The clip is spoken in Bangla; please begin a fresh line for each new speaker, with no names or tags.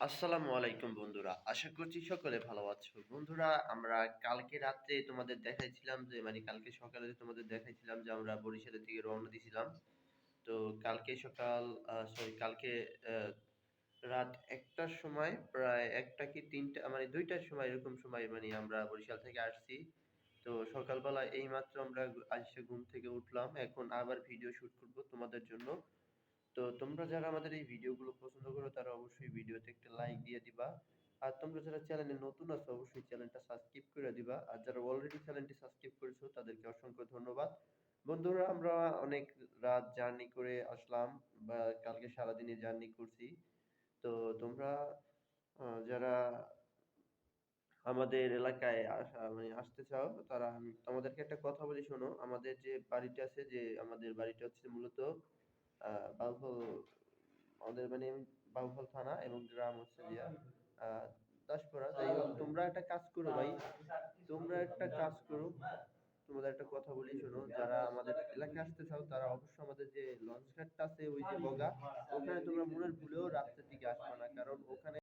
আসসালামু আলাইকুম বন্ধুরা। আশা করছি সকলে ভালো আছো। বন্ধুরা আমরা কালকে রাত্রে তোমাদের দেখাইছিলাম যে কালকে সকালে তোমাদের দেখাইছিলাম যে আমরা বরিশালের দিকে রওনা দিছিলাম। তো কালকে সকাল কালকে আ রাত ১ টার সময় প্রায় ১ টা কি ৩ টা ২ টার সময় এরকম সময় আমরা বরিশাল থেকে আসছি। তো সকালবেলা এইমাত্র আমরা আইসা ঘুম থেকে উঠলাম। এখন আবার ভিডিও শুট করব তোমাদের জন্য। তো তোমরা যারা আমাদের এই ভিডিওগুলো পছন্দ করো তারা অবশ্যই ভিডিওতে একটা লাইক দিয়ে দিবা। আর তোমরা যারা চ্যানেলে নতুন আছো অবশ্যই চ্যানেলটা সাবস্ক্রাইব করে দিবা। আর যারা অলরেডি চ্যানেলটি সাবস্ক্রাইব করেছো তাদেরকে অসংখ্য ধন্যবাদ। বন্ধুরা আমরা অনেক রাত জার্নি করে আসলাম বা কালকে সারাদিনে জার্নি করছি। তো তোমরা যারা আমাদের এলাকায় আসতে চাও তারা আমি তোমাদেরকে একটা কথা বলি শোনো। আমাদের যে বাড়িটা আছে যে আমাদের বাড়িটা হচ্ছে মূলত বাউফল আমাদের বাউফল থানা এবং গ্রাম হচ্ছে গিয়া দাসপাড়া। যাই হোক তোমরা একটা কাজ করো ভাই, তোমরা একটা কাজ করো, তোমাদের একটা কথা বলি শোনো, যারা আমাদের এলাকায় আসতে চাও তারা অবশ্যই আমাদের যে লঞ্চ ঘাটটা আছে ওই যে বগা, ওখানে তোমরা মনের ভুলেও রাত্রের দিকে আসবে না, কারণ ওখানে